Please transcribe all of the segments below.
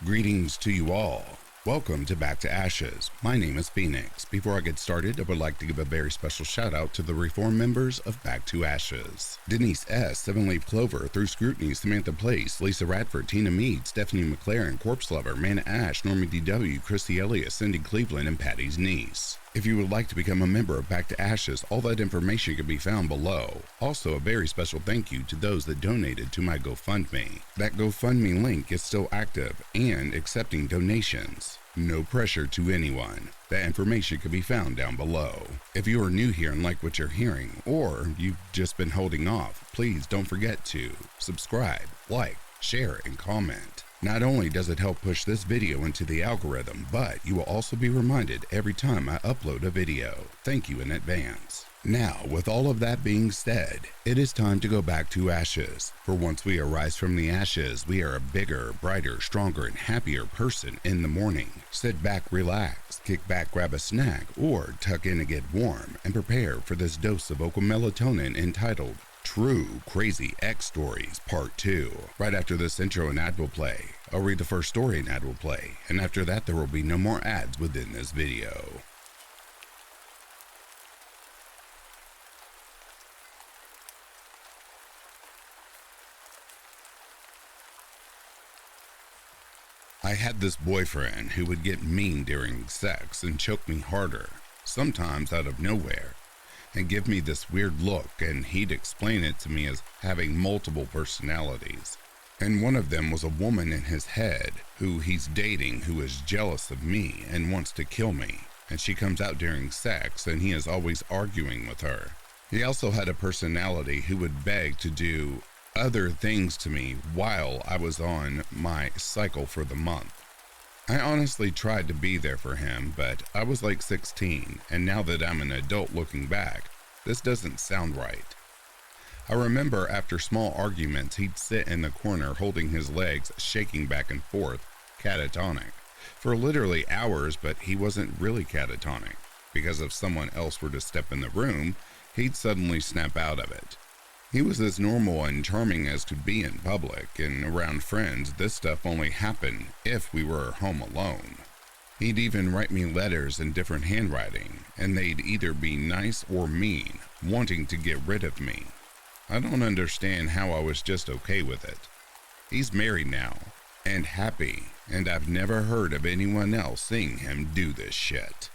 Greetings to you all. Welcome to Back to Ashes. My name is Phoenix. Before I get started, I would like to give a very special shout out to the reform members of Back to Ashes. Denise S., Seven Leaf Clover, Through Scrutiny, Samantha Place, Lisa Radford, Tina Mead, Stephanie McLaren, Corpse Lover, Manna Ash, Normie D.W., Christy Elliott, Cindy Cleveland, and Patty's niece. If you would like to become a member of Back to Ashes, all that information can be found below. Also, a very special thank you to those that donated to my GoFundMe. That GoFundMe link is still active and accepting donations. No pressure to anyone. That information can be found down below. If you are new here and like what you're hearing, or you've just been holding off, please don't forget to subscribe, like, share, and comment. Not only does it help push this video into the algorithm, but you will also be reminded every time I upload a video. Thank you in advance. Now, with all of that being said, it is time to go back to ashes. For once we arise from the ashes, we are a bigger, brighter, stronger, and happier person in the morning. Sit back, relax, kick back, grab a snack, or tuck in and get warm, and prepare for this dose of vocal melatonin entitled True Crazy X Stories Part 2. Right after this intro, an ad will play. I'll read the first story an ad will play, and after that there will be no more ads within this video. I had this boyfriend who would get mean during sex and choke me harder, sometimes out of nowhere, and give me this weird look, and he'd explain it to me as having multiple personalities. And one of them was a woman in his head who he's dating who is jealous of me and wants to kill me, and she comes out during sex and he is always arguing with her. He also had a personality who would beg to do other things to me while I was on my cycle for the month. I honestly tried to be there for him, but I was like 16, and now that I'm an adult looking back, this doesn't sound right. I remember after small arguments, he'd sit in the corner holding his legs, shaking back and forth, catatonic, for literally hours, but he wasn't really catatonic, because if someone else were to step in the room, he'd suddenly snap out of it. He was as normal and charming as could be in public, and around friends, this stuff only happened if we were home alone. He'd even write me letters in different handwriting, and they'd either be nice or mean, wanting to get rid of me. I don't understand how I was just okay with it. He's married now, and happy, and I've never heard of anyone else seeing him do this shit.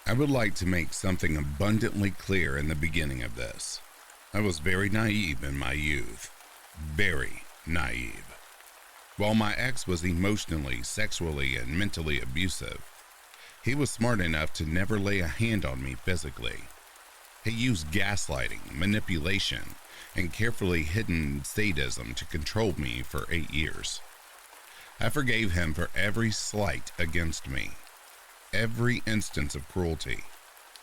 I would like to make something abundantly clear in the beginning of this. I was very naive in my youth. Very naive. While my ex was emotionally, sexually, and mentally abusive, he was smart enough to never lay a hand on me physically. He used gaslighting, manipulation, and carefully hidden sadism to control me for 8 years. I forgave him for every slight against me. Every instance of cruelty,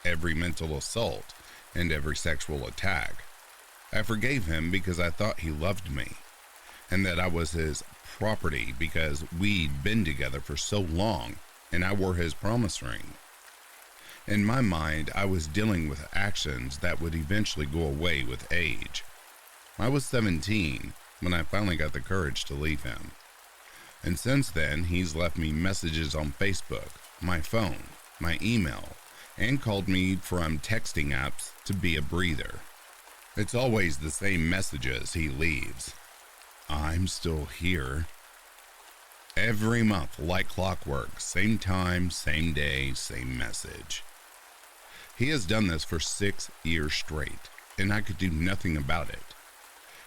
every mental assault, and every sexual attack. I forgave him because I thought he loved me, and that I was his property because we'd been together for so long, and I wore his promise ring. In my mind, I was dealing with actions that would eventually go away with age. I was 17 when I finally got the courage to leave him. And since then, he's left me messages on Facebook, my phone, my email, and called me from texting apps to be a breather. It's always the same messages he leaves. I'm still here. Every month, like clockwork, same time, same day, same message. He has done this for 6 years straight, and I could do nothing about it.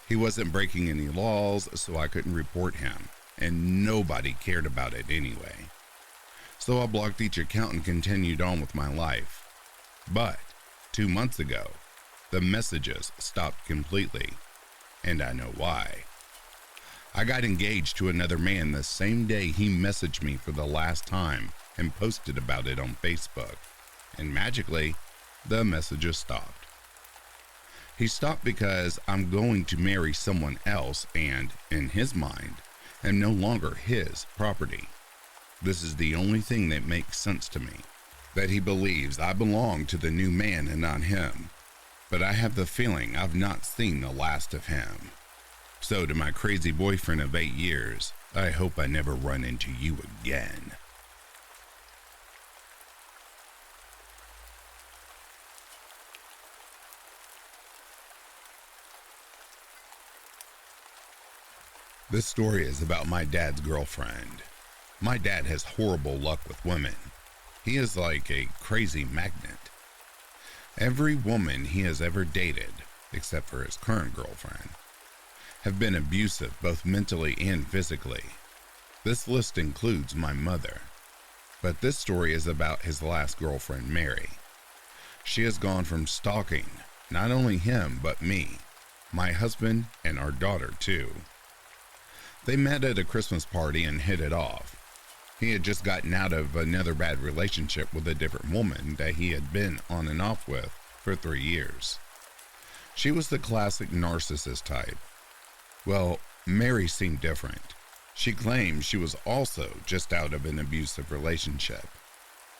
He wasn't breaking any laws, so I couldn't report him, and nobody cared about it anyway. So I blocked each account and continued on with my life. But 2 months ago, the messages stopped completely, and I know why. I got engaged to another man the same day he messaged me for the last time and posted about it on Facebook, and magically, the messages stopped. He stopped because I'm going to marry someone else and, in his mind, am no longer his property. This is the only thing that makes sense to me. that he believes I belong to the new man and not him, but I have the feeling I've not seen the last of him. So to my crazy boyfriend of 8 years, I hope I never run into you again. This story is about my dad's girlfriend. My dad has horrible luck with women. He is like a crazy magnet. Every woman he has ever dated, except for his current girlfriend, have been abusive both mentally and physically. This list includes my mother. But this story is about his last girlfriend, Mary. She has gone from stalking not only him but me, my husband, and our daughter too. They met at a Christmas party and hit it off. He had just gotten out of another bad relationship with a different woman that he had been on and off with for 3 years. She was the classic narcissist type. Well, Mary seemed different. She claimed she was also just out of an abusive relationship.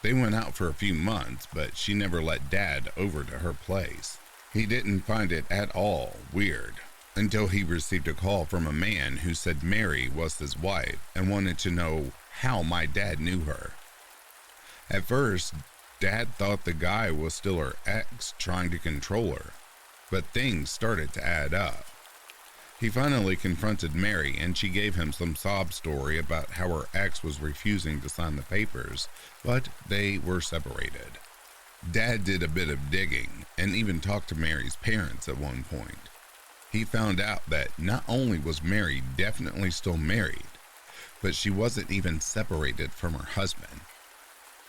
They went out for a few months, but she never let Dad over to her place. He didn't find it at all weird until he received a call from a man who said Mary was his wife and wanted to know how my dad knew her. At first, Dad thought the guy was still her ex trying to control her, but things started to add up. He finally confronted Mary and she gave him some sob story about how her ex was refusing to sign the papers, but they were separated. Dad did a bit of digging and even talked to Mary's parents at one point. He found out that not only was Mary definitely still married, but she wasn't even separated from her husband.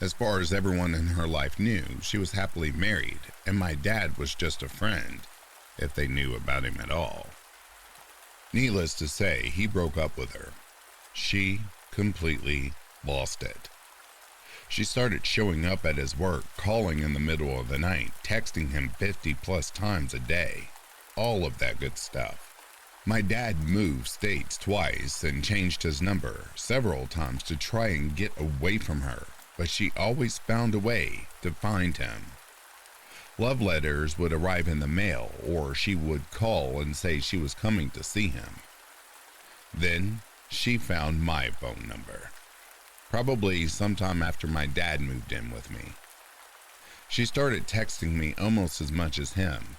As far as everyone in her life knew, she was happily married, and my dad was just a friend, if they knew about him at all. Needless to say, he broke up with her. She completely lost it. She started showing up at his work, calling in the middle of the night, texting him 50+ times a day. All of that good stuff. My dad moved states twice and changed his number several times to try and get away from her, but she always found a way to find him. Love letters would arrive in the mail, or she would call and say she was coming to see him. Then she found my phone number, probably sometime after my dad moved in with me. She started texting me almost as much as him.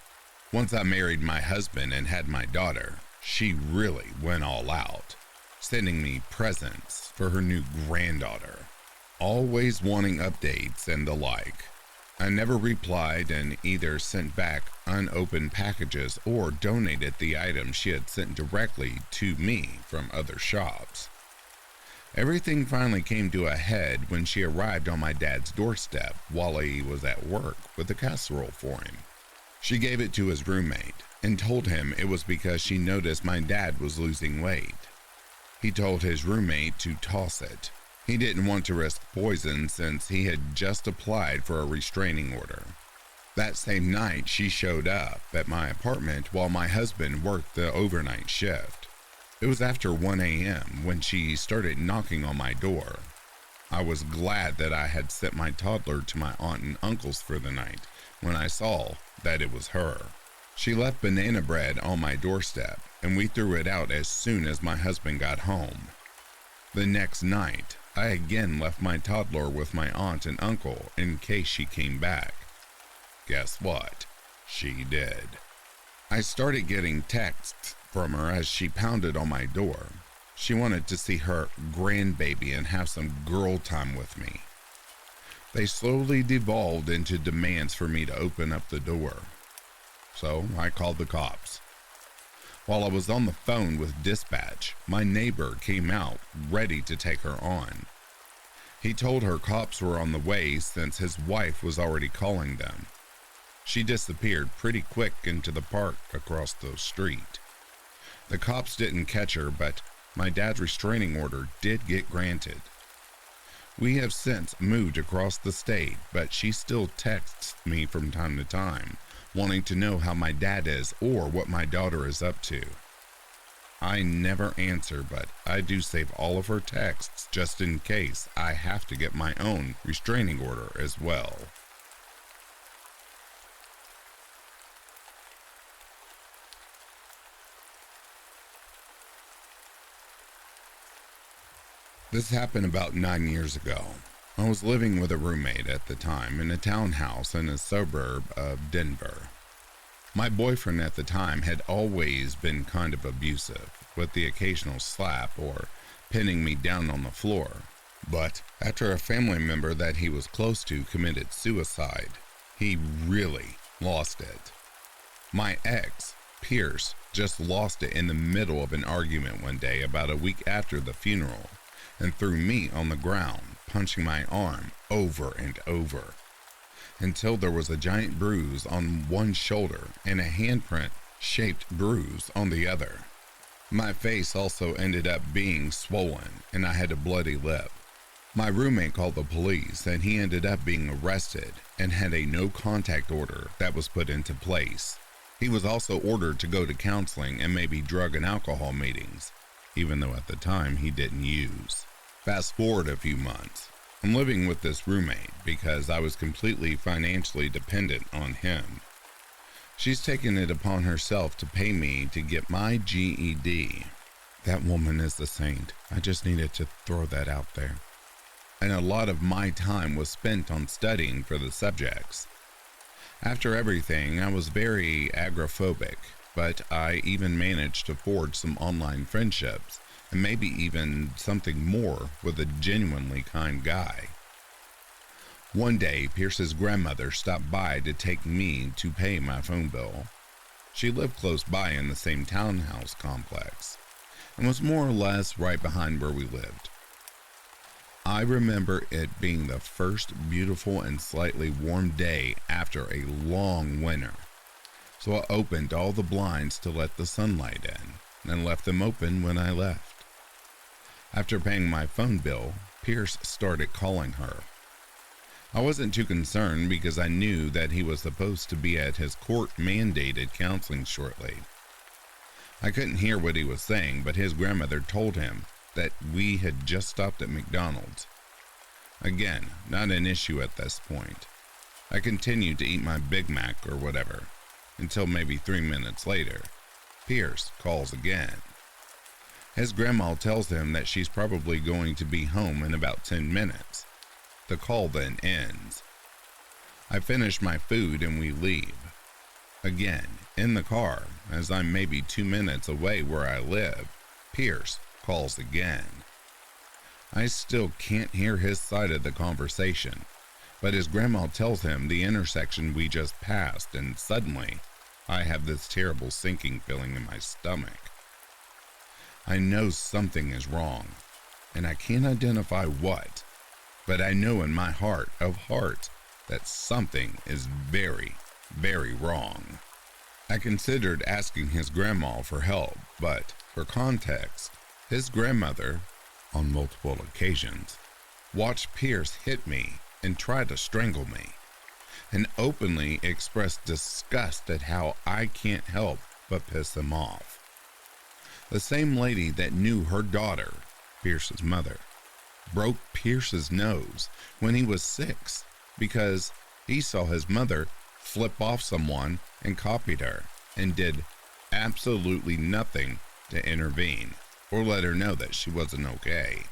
Once I married my husband and had my daughter, she really went all out, sending me presents for her new granddaughter, always wanting updates and the like. I never replied and either sent back unopened packages or donated the items she had sent directly to me from other shops. Everything finally came to a head when she arrived on my dad's doorstep while he was at work with a casserole for him. She gave it to his roommate and told him it was because she noticed my dad was losing weight. He told his roommate to toss it. He didn't want to risk poison since he had just applied for a restraining order. That same night, she showed up at my apartment while my husband worked the overnight shift. It was after 1 a.m. when she started knocking on my door. I was glad that I had sent my toddler to my aunt and uncle's for the night when I saw that it was her. She left banana bread on my doorstep, and we threw it out as soon as my husband got home. The next night, I again left my toddler with my aunt and uncle in case she came back. Guess what? She did. I started getting texts from her as she pounded on my door. She wanted to see her grandbaby and have some girl time with me. They slowly devolved into demands for me to open up the door. So I called the cops. While I was on the phone with dispatch, my neighbor came out ready to take her on. He told her cops were on the way since his wife was already calling them. She disappeared pretty quick into the park across the street. The cops didn't catch her, but my dad's restraining order did get granted. We have since moved across the state, but she still texts me from time to time, wanting to know how my dad is or what my daughter is up to. I never answer, but I do save all of her texts just in case I have to get my own restraining order as well. This happened about 9 years ago. I was living with a roommate at the time in a townhouse in a suburb of Denver. My boyfriend at the time had always been kind of abusive, with the occasional slap or pinning me down on the floor. But after a family member that he was close to committed suicide, he really lost it. My ex, Pierce, just lost it in the middle of an argument one day about a week after the funeral, and threw me on the ground, punching my arm over and over, until there was a giant bruise on one shoulder and a handprint-shaped bruise on the other. My face also ended up being swollen, and I had a bloody lip. My roommate called the police, and he ended up being arrested and had a no-contact order that was put into place. He was also ordered to go to counseling and maybe drug and alcohol meetings, even though at the time he didn't use. Fast forward a few months. I'm living with this roommate because I was completely financially dependent on him. She's taken it upon herself to pay me to get my GED. That woman is a saint. I just needed to throw that out there. And a lot of my time was spent on studying for the subjects. After everything, I was very agoraphobic, but I even managed to forge some online friendships, and maybe even something more with a genuinely kind guy. One day, Pierce's grandmother stopped by to take me to pay my phone bill. She lived close by in the same townhouse complex, and was more or less right behind where we lived. I remember it being the first beautiful and slightly warm day after a long winter, so I opened all the blinds to let the sunlight in, and left them open when I left. After paying my phone bill, Pierce started calling her. I wasn't too concerned because I knew that he was supposed to be at his court-mandated counseling shortly. I couldn't hear what he was saying, but his grandmother told him that we had just stopped at McDonald's. Again, not an issue at this point. I continued to eat my Big Mac or whatever, until maybe 3 minutes later, Pierce calls again. His grandma tells him that she's probably going to be home in about 10 minutes. The call then ends. I finish my food and we leave. Again, in the car, as I'm maybe 2 minutes away where I live, Pierce calls again. I still can't hear his side of the conversation, but his grandma tells him the intersection we just passed, and suddenly, I have this terrible sinking feeling in my stomach. I know something is wrong, and I can't identify what, but I know in my heart of hearts that something is very, very wrong. I considered asking his grandma for help, but for context, his grandmother, on multiple occasions, watched Pierce hit me and try to strangle me, and openly expressed disgust at how I can't help but piss him off. The same lady that knew her daughter, Pierce's mother, broke Pierce's nose when he was 6 because he saw his mother flip off someone and copied her, and did absolutely nothing to intervene or let her know that she wasn't okay.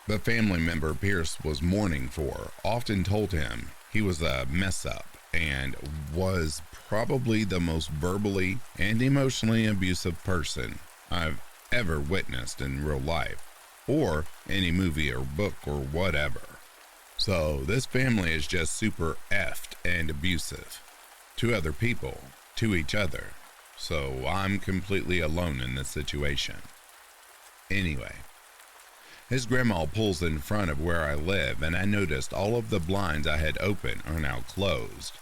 The family member Pierce was mourning for often told him he was a mess-up and was probably the most verbally and emotionally abusive person I've ever witnessed in real life, or any movie or book or whatever. So this family is just super effed and abusive to other people, to each other. So I'm completely alone in this situation. Anyway, his grandma pulls in front of where I live, and I noticed all of the blinds I had open are now closed.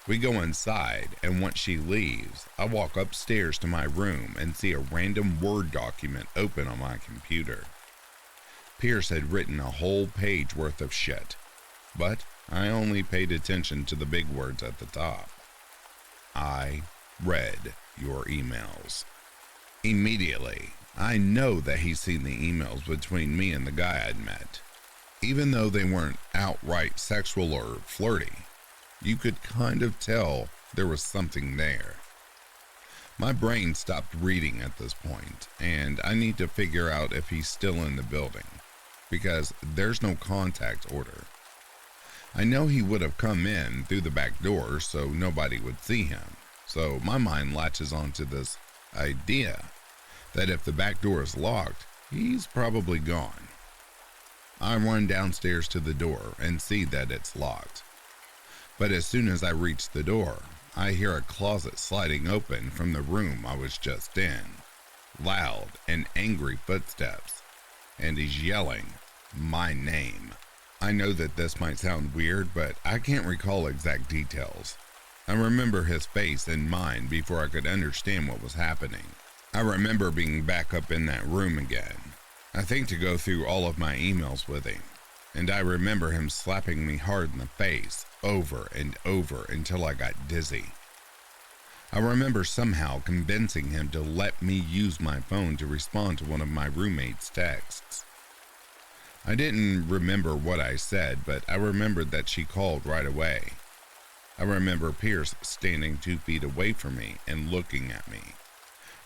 We go inside, and once she leaves, I walk upstairs to my room and see a random Word document open on my computer. Pierce had written a whole page worth of shit, but I only paid attention to the big words at the top. I read your emails. Immediately, I know that he's seen the emails between me and the guy I'd met. Even though they weren't outright sexual or flirty, you could kind of tell there was something there. My brain stopped reading at this point, and I need to figure out if he's still in the building, because there's no contact order. I know he would have come in through the back door so nobody would see him, so my mind latches onto this idea that if the back door is locked, he's probably gone. I run downstairs to the door and see that it's locked. But as soon as I reach the door, I hear a closet sliding open from the room I was just in. Loud and angry footsteps, and he's yelling my name. I know that this might sound weird, but I can't recall exact details. I remember his face in mind before I could understand what was happening. I remember being back up in that room again, I think to go through all of my emails with him, and I remember him slapping me hard in the face over and over until I got dizzy. I remember somehow convincing him to let me use my phone to respond to one of my roommate's texts. I didn't remember what I said, but I remembered that she called right away. I remember Pierce standing 2 feet away from me and looking at me,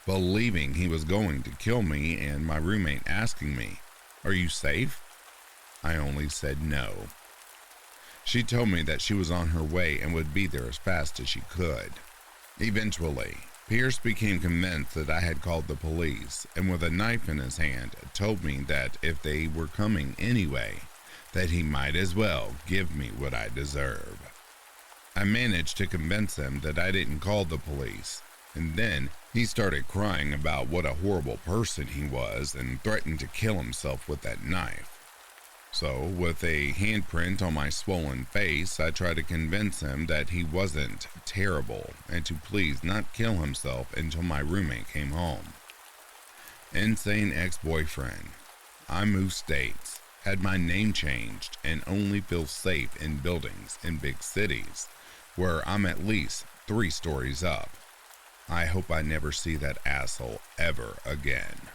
believing he was going to kill me, and my roommate asking me, "Are you safe?" I only said no. She told me that she was on her way and would be there as fast as she could. Eventually, Pierce became convinced that I had called the police, and with a knife in his hand, told me that if they were coming anyway, that he might as well give me what I deserve. I managed to convince him that I didn't call the police, and then he started crying about what a horrible person he was and threatened to kill himself with that knife. So, with a handprint on my swollen face, I tried to convince him that he wasn't terrible and to please not kill himself until my roommate came home. Insane ex-boyfriend. I moved states, had my name changed, and only feel safe in buildings in big cities, where I'm at least 3 stories up. I hope I never see that asshole ever again.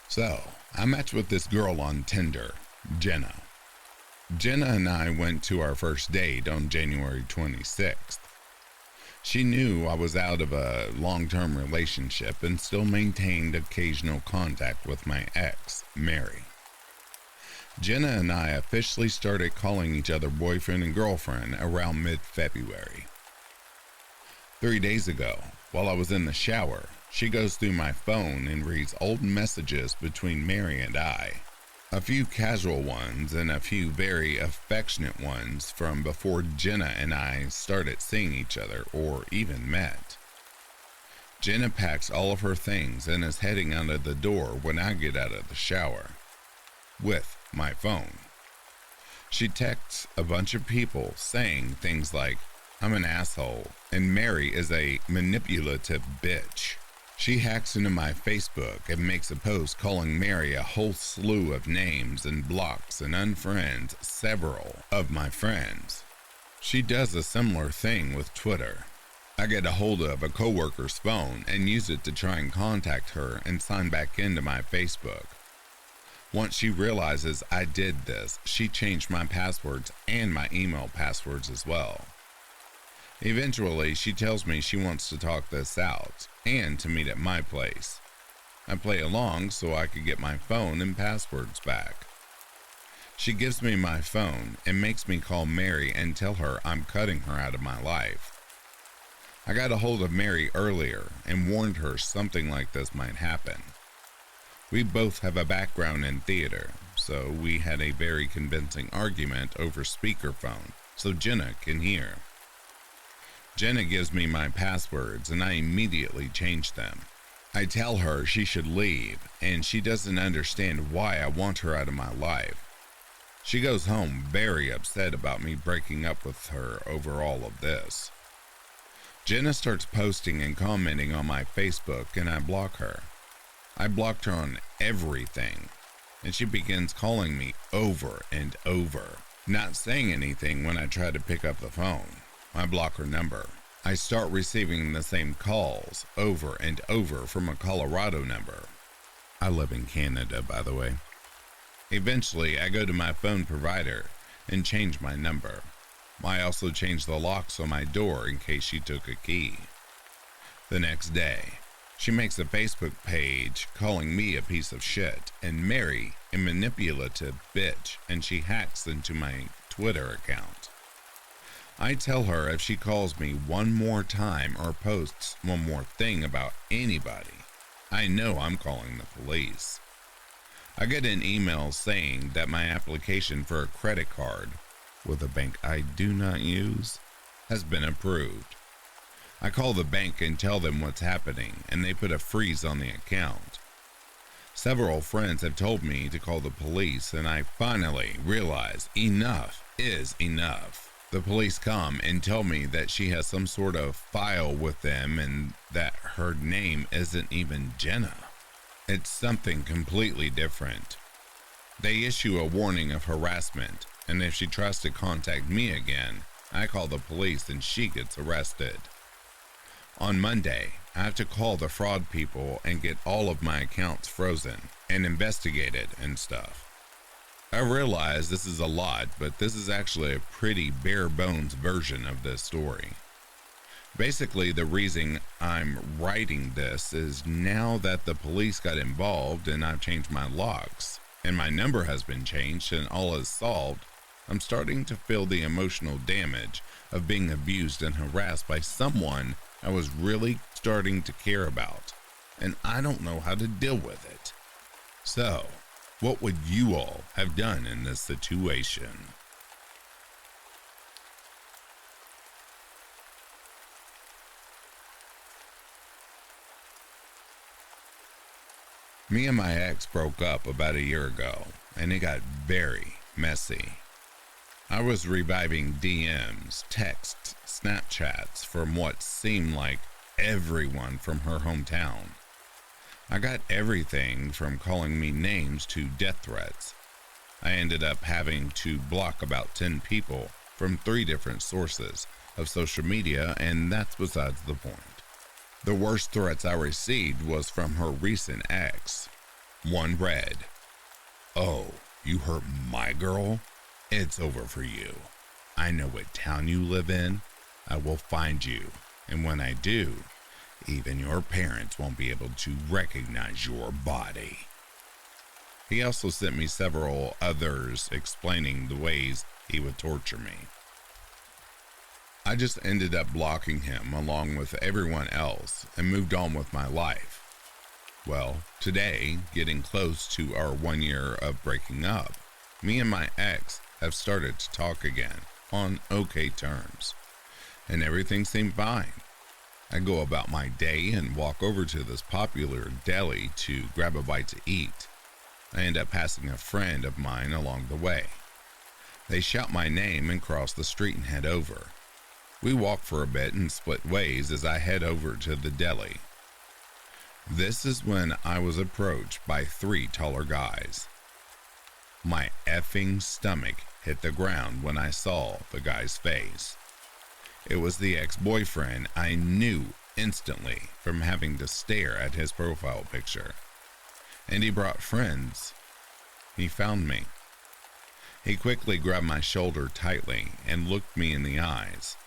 So, I matched with this girl on Tinder, Jenna. Jenna and I went to our first date on January 26th. She knew I was out of a long-term relationship and still maintained occasional contact with my ex, Mary. Jenna and I officially started calling each other boyfriend and girlfriend around mid-February. 3 days ago, while I was in the shower, she goes through my phone and reads old messages between Mary and I. A few casual ones and a few very affectionate ones from before Jenna and I started seeing each other or even met. Jenna packs all of her things and is heading out of the door when I get out of the shower, with my phone. She texts a bunch of people saying things like, "I'm an asshole," and Mary is a manipulative bitch. She hacks into my Facebook and makes a post calling Mary a whole slew of names and blocks and unfriends several of my friends. She does a similar thing with Twitter. I get a hold of a coworker's phone and use it to try and contact her and sign back into my Facebook. Once she realizes I did this, she changed my passwords and my email passwords as well. Eventually, she tells me she wants to talk this out and to meet at my place. I play along so I could get my phone and passwords back. She gives me my phone and makes me call Mary and tell her I'm cutting her out of my life. I got a hold of Mary earlier and warned her something like this might happen. We both have a background in theater, so we had a very convincing argument over speakerphone so Jenna can hear. Jenna gives me my passwords and I immediately change them. I tell her she should leave and she doesn't understand why I want her out of my life. She goes home very upset about me breaking up with her over all of this. Jenna starts posting and commenting on my Facebook and I block her. I blocked her on everything. and she begins calling me over and over, not saying anything when I try to pick up the phone. I block her number. I start receiving the same calls over and over from a Colorado number. I live in Canada, by the way. Eventually, I go to my phone provider and change my number. I also changed the locks on my door in case she took a key. The next day, she makes a Facebook page calling me a piece of shit and Mary a manipulative bitch, and she hacks into my Twitter account. I tell her if she calls me one more time or posts one more thing about anybody, I know I'm calling the police. I get an email saying that my application for a credit card with a bank I do not use has been approved. I call the bank and tell them what's happening, and they put a freeze on the account. Several friends have told me to call the police, and I finally realize enough is enough. The police come and tell me that she has some sort of file with them and that her name isn't even Jenna. It's something completely different. They issue a warning of harassment, and if she tries to contact me again, I call the police and she gets arrested. On Monday, I have to call the fraud people and get all of my accounts frozen and investigated and stuff. I realize this is a lot, but this is actually a pretty bare bones version of this story. Basically, the reason I'm writing this is now that the police got involved and I've changed my locks, and my number has been changed and all is solved, I'm starting to feel the emotional damage of being abused and harassed by someone I was really starting to care about, and I don't know how to deal with it. So, what would you all have done in this situation? Me and my ex broke up about a year ago, and it got very messy. I was reviving DMs, texts, Snapchats from what seemed like everyone from her hometown. I got everything from calling me names to death threats. I ended up having to block about 10 people from 3 different sources of social media, and that's besides the point. The worst threats I received was from her recent ex. One read, "Oh, you hurt my girl? It's over for you. I know what town you live in. I will find you, and when I do, even your parents won't be able to recognize your body." He also sent me several others explaining the ways he would torture me. I just ended up blocking him along with everyone else and moved on with my life. Well, today, getting close to our 1 year of breaking up, me and my ex have started to talk again on okay terms, and everything seemed fine. I go about my day and walk over to this popular deli to grab a bite to eat. I end up passing a friend of mine along the way. They shout my name and cross the street and head over. We walk for a bit and split ways as I head over to the deli. This is when I was approached by 3 taller guys. My effing stomach hit the ground when I saw the guy's face. It was the ex-boyfriend I knew instantly from having to stare at his profile picture. And he brought friends. He found me. He quickly grabbed my shoulder tightly and looked me in the eyes.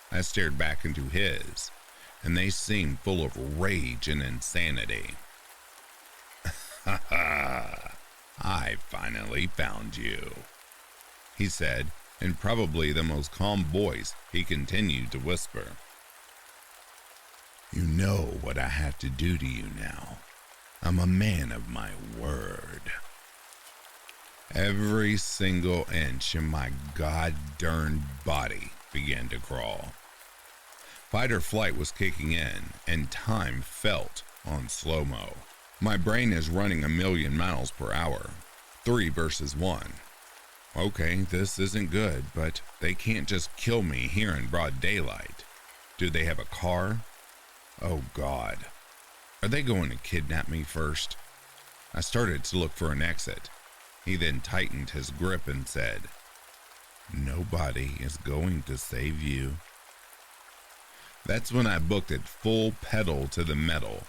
I stared back into his, and they seemed full of rage and insanity. "Ha ha, I finally found you," he said, in probably the most calm voice. He continued to whisper, "You know what I have to do to you now. I'm a man of my word." Every single inch of my god-darned body began to crawl. Fight or flight was kicking in, and time felt on slow-mo. My brain is running 1,000,000 miles per hour. 3 versus 1. Okay, this isn't good, but they can't just kill me here in broad daylight. Do they have a car? Oh God. Are they going to kidnap me first? I started to look for an exit, He then tightened his grip and said, "Nobody is going to save you." That's when I booked it full pedal to the metal.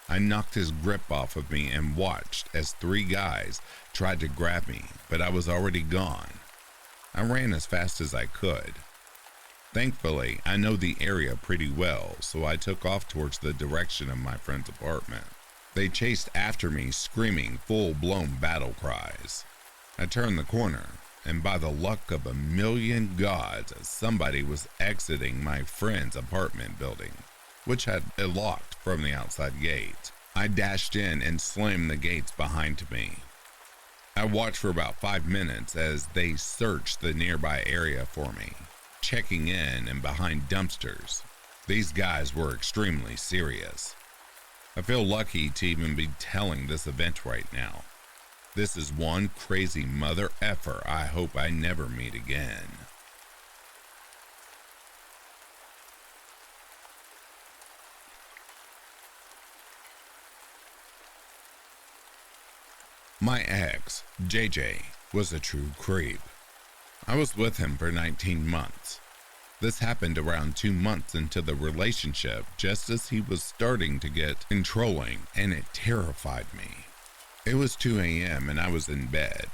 I knocked his grip off of me and watched as 3 guys tried to grab me, but I was already gone. I ran as fast as I could. Thankfully, I know the area pretty well, so I took off towards the direction of my friend's apartment. They chased after me, screaming full-blown battle cries. I turned the corner, and by the luck of a million gods, somebody was exiting my friend's apartment building, which had it locked from the outside gate. I dashed in and slammed the gates behind me. I watched for about 5 minutes as they searched the nearby area for me, checking in and behind dumpsters. These guys were extremely serious. I feel lucky to even be telling this event right now. This is one crazy mother effer I hope I never meet again. My ex, JJ, was a true creep. I was with him for 19 months. This happened around 2 months into the relationship, just as he was starting to get controlling, and it terrified me. It was 2 a.m. and I was in bed.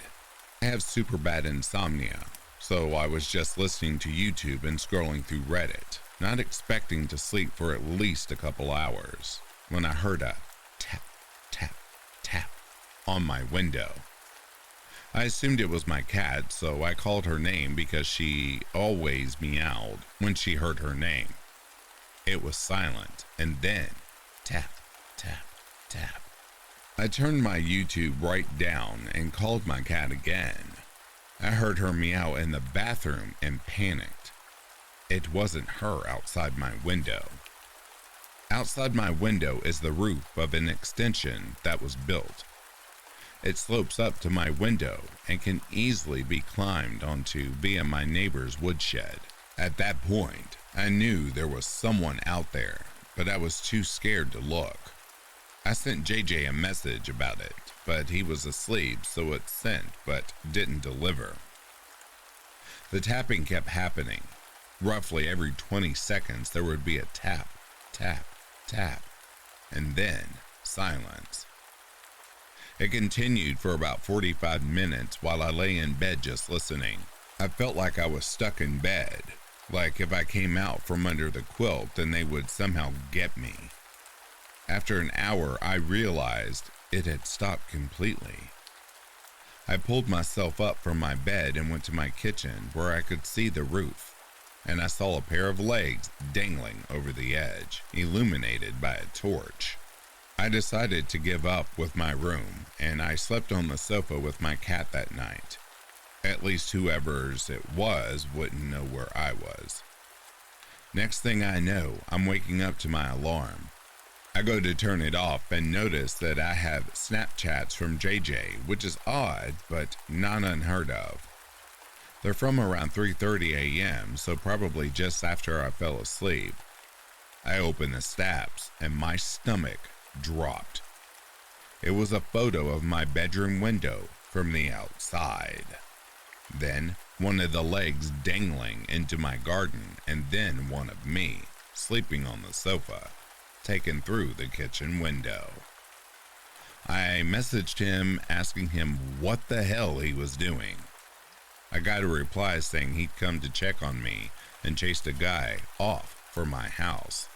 I have super bad insomnia, so I was just listening to YouTube and scrolling through Reddit, not expecting to sleep for at least a couple hours, when I heard a tap, tap, tap on my window. I assumed it was my cat, so I called her name because she always meowed when she heard her name. It was silent, and then tap, tap, tap. I turned my YouTube right down and called my cat again. I heard her meow in the bathroom and panicked. It wasn't her outside my window. Outside my window is the roof of an extension that was built. It slopes up to my window and can easily be climbed onto via my neighbor's woodshed. At that point, I knew there was someone out there, but I was too scared to look. I sent JJ a message about it, but he was asleep, so it sent but didn't deliver. The tapping kept happening. Roughly every 20 seconds there would be a tap, tap, tap, and then silence. It continued for about 45 minutes while I lay in bed just listening. I felt like I was stuck in bed, like if I came out from under the quilt then they would somehow get me. After an hour, I realized it had stopped completely. I pulled myself up from my bed and went to my kitchen where I could see the roof, and I saw a pair of legs dangling over the edge, illuminated by a torch. I decided to give up with my room, and I slept on the sofa with my cat that night. At least whoever's it was wouldn't know where I was. Next thing I know, I'm waking up to my alarm. I go to turn it off and notice that I have Snapchats from JJ, which is odd, but not unheard of. They're from around 3:30 a.m., so probably just after I fell asleep. I open the snaps, and my stomach dropped. It was a photo of my bedroom window from the outside. Then one of the legs dangling into my garden, and then one of me sleeping on the sofa, taken through the kitchen window. I messaged him asking him what the hell he was doing. I got a reply saying he'd come to check on me and chased a guy off for my house.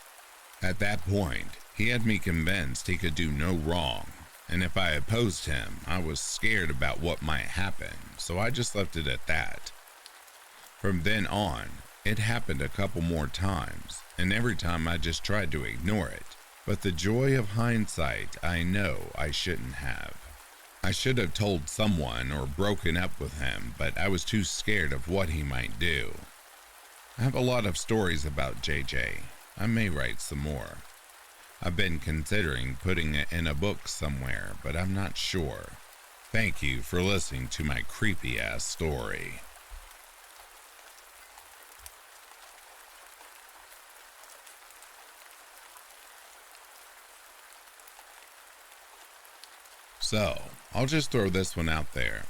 At that point, he had me convinced he could do no wrong, and if I opposed him, I was scared about what might happen, so I just left it at that. From then on, it happened a couple more times, and every time I just tried to ignore it, but the joy of hindsight I know I shouldn't have. I should have told someone or broken up with him, but I was too scared of what he might do. I have a lot of stories about JJ. I may write some more. I've been considering putting it in a book somewhere, but I'm not sure. Thank you for listening to my creepy-ass story. So, I'll just throw this one out there.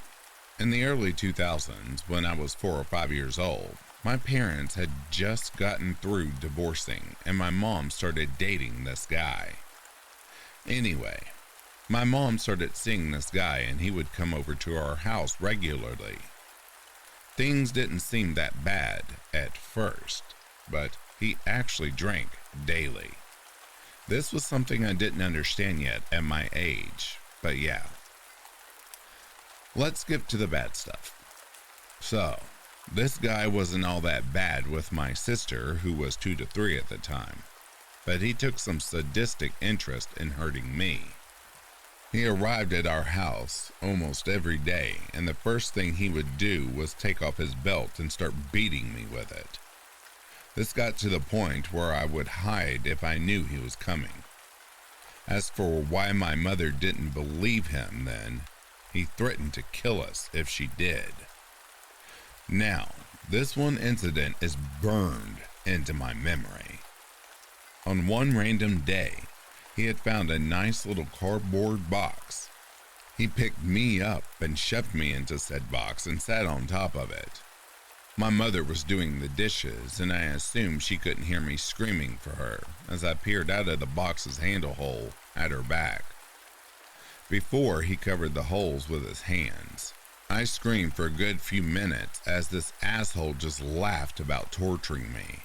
In the early 2000s, when I was 4 or 5 years old, my parents had just gotten through divorcing and my mom started dating this guy. Anyway, my mom started seeing this guy and he would come over to our house regularly. Things didn't seem that bad at first, but he actually drank daily. This was something I didn't understand yet at my age, but yeah. Let's skip to the bad stuff. So, this guy wasn't all that bad with my sister, who was 2 to 3 at the time, but he took some sadistic interest in hurting me. He arrived at our house almost every day, and the first thing he would do was take off his belt and start beating me with it. This got to the point where I would hide if I knew he was coming. As for why my mother didn't believe him then, he threatened to kill us if she did. Now, this one incident is burned into my memory. On one random day, he had found a nice little cardboard box. He picked me up and shoved me into said box and sat on top of it. My mother was doing the dishes, and I assumed she couldn't hear me screaming for her as I peered out of the box's handle hole at her back. Before he covered the holes with his hands, I screamed for a good few minutes as this asshole just laughed about torturing me.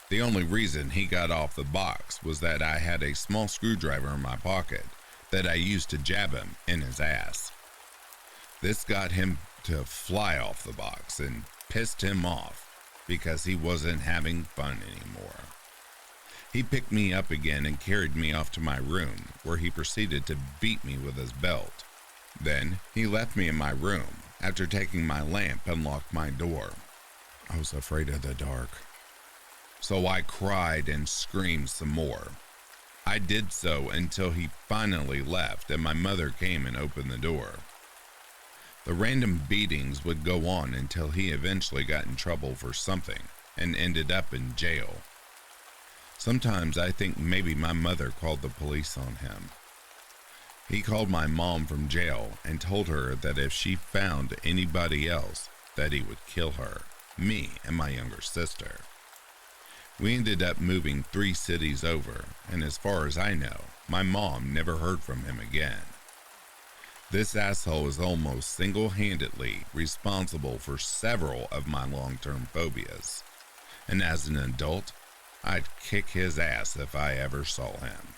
The only reason he got off the box was that I had a small screwdriver in my pocket that I used to jab him in his ass. This got him to fly off the box and pissed him off because he wasn't having fun anymore. He picked me up again and carried me off to my room, where he proceeded to beat me with his belt. Then he left me in my room after taking my lamp and locked my door. I was afraid of the dark, so I cried and screamed some more. I did so until he finally left and my mother came and opened the door. The random beatings would go on until he eventually got in trouble for something and ended up in jail. Sometimes I think maybe my mother called the police on him. He called my mom from jail and told her that if she found anybody else, that he would kill her, me, and my younger sister. We ended up moving 3 cities over, and as far as I know, my mom never heard from him again. This asshole is almost single-handedly responsible for several of my long-term phobias, and as an adult, I'd kick his ass if I ever saw him.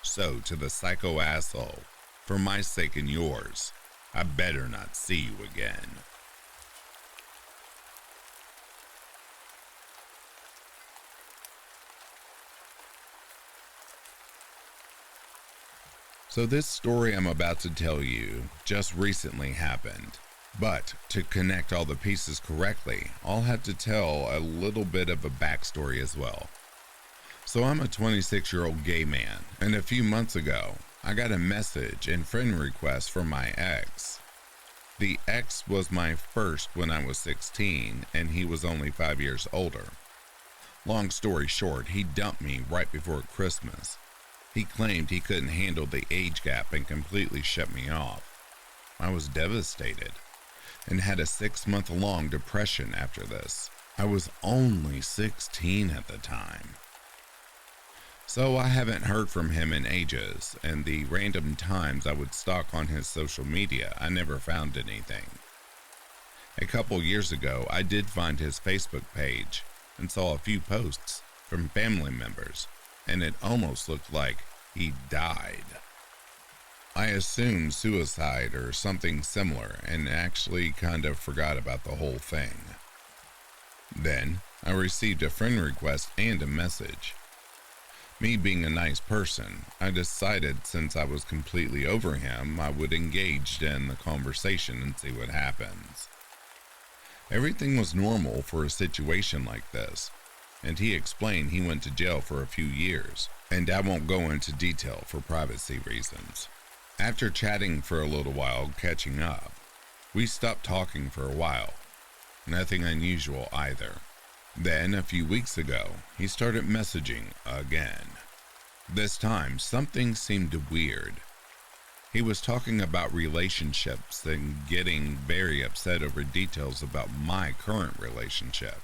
So, to the psycho asshole, for my sake and yours, I better not see you again. So this story I'm about to tell you just recently happened. But to connect all the pieces correctly, I'll have to tell a little bit of a backstory as well. So I'm a 26-year-old gay man, and a few months ago, I got a message and friend request from my ex. The ex was my first when I was 16, and he was only 5 years older. Long story short, he dumped me right before Christmas. He claimed he couldn't handle the age gap and completely shut me off. I was devastated and had a 6-month-long depression after this. I was only 16 at the time. So I haven't heard from him in ages, and the random times I would stalk on his social media, I never found anything. A couple years ago, I did find his Facebook page and saw a few posts from family members, and it almost looked like he died. I assumed suicide or something similar and actually kind of forgot about the whole thing. Then, I received a friend request and a message. Me being a nice person, I decided since I was completely over him, I would engage in the conversation and see what happens. Everything was normal for a situation like this, and he explained he went to jail for a few years, and I won't go into detail for privacy reasons. After chatting for a little while, catching up, we stopped talking for a while. Nothing unusual either. Then, a few weeks ago, he started messaging again. This time, something seemed weird. He was talking about relationships and getting very upset over details about my current relationship.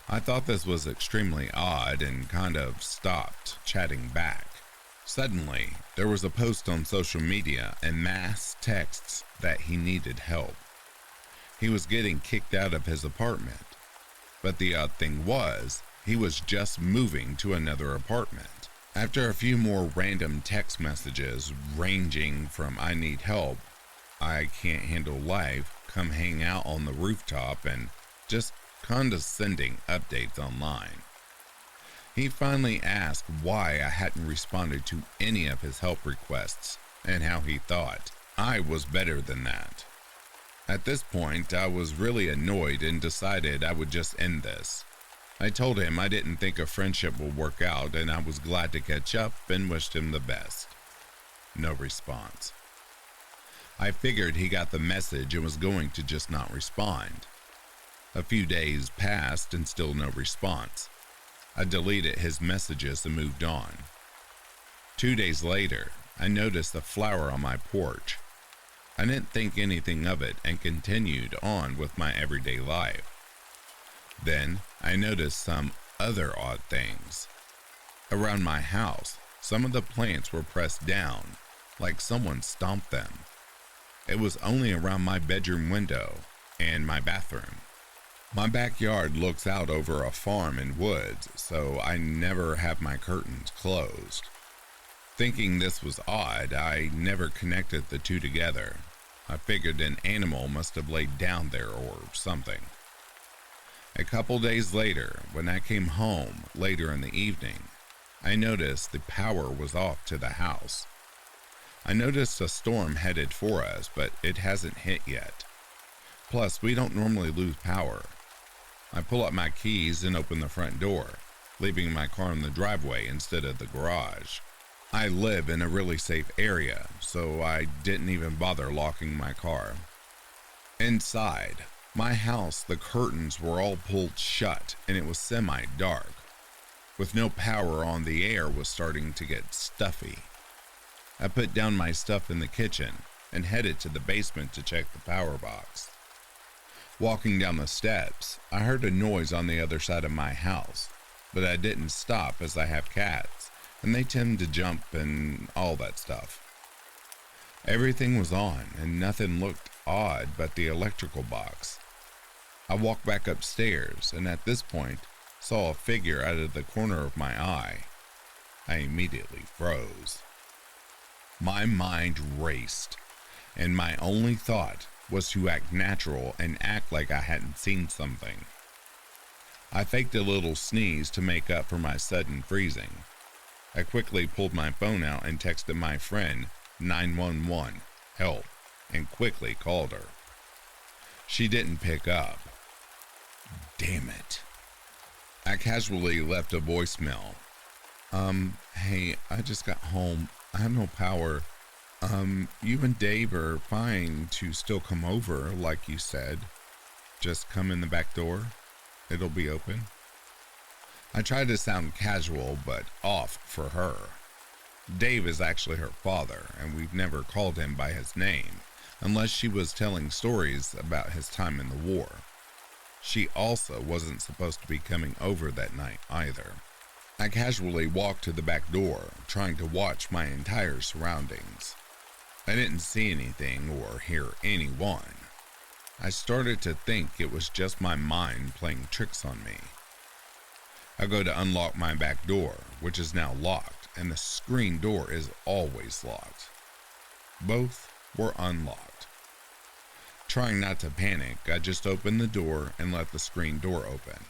I thought this was extremely odd and kind of stopped chatting back. Suddenly, there was a post on social media and mass texts that he needed help. He was getting kicked out of his apartment, but the odd thing was, he was just moving to another apartment. After a few more random text messages ranging from "I need help," "I can't handle life," "come hang out on the rooftop," and just condescending updates online, he finally asked why I hadn't responded to any of his help requests and how he thought I was better than that. At this point, I was really annoyed and decided I would just end this. I told him I didn't think a friendship would work out and I was glad to catch up and wished him the best. No response. I figured he got the message and was going to just not respond. A few days passed and still no response. I deleted his messages and moved on. 2 days later, I noticed a flower on my porch. I didn't think anything of it and continued on with my everyday life. Then, I noticed some other odd things. Around my house, some of the plants were pressed down, like someone stomped them. It was only around my bedroom window and my bathroom. My backyard looks out over a farm and woods, so I never have my curtains closed. Thinking this was odd, I never connected the two together. I figured an animal must have laid down there or something. A couple days later, when I came home later in the evening, I noticed the power was off to the house. I noticed a storm headed for us, but it hasn't hit yet. Plus, we don't normally lose power. I pull up my keys and open the front door, leaving my car in the driveway instead of the garage. I live in a really safe area, so I didn't even bother locking my car. Inside my house, the curtains were all pulled shut and it was semi-dark. With no power on, the air was starting to get stuffy. I put down my stuff in the kitchen and headed to the basement to check the power box. Walking down the steps, I heard a noise on the other side of my house, but I didn't stop as I have cats, and they tend to jump and all that stuff. Everything was on, and nothing looked odd but the electrical box. I walked back upstairs, and at this point, saw a figure out of the corner of my eye. I immediately froze. My mind raced, and my only thought was to act natural and act like I hadn't seen something. I faked a little sneeze to make up for my sudden freezing. I quickly pulled my phone out and texted my friend 911, help, and quickly called her. She didn't pick up. Damn it. I casually left a voicemail. Hey, I just got home. I have no power. You and Dave are fine to still come over, like you said. Just come in the back door. It'll be open. I tried to sound casual, but off for her. Dave is actually her father, and we've never called him by his name, unless she was telling stories about his time in the war. She also wasn't supposed to be coming over that night either. I casually walked to the back door, trying to watch my entire surroundings. I didn't see anything or hear anyone. I started to think it was just my mind playing tricks on me. I go to unlock my back door, which is now locked, and the screen door is always locked. Both were unlocked. Trying not to panic, I just opened the door and let the screen door open.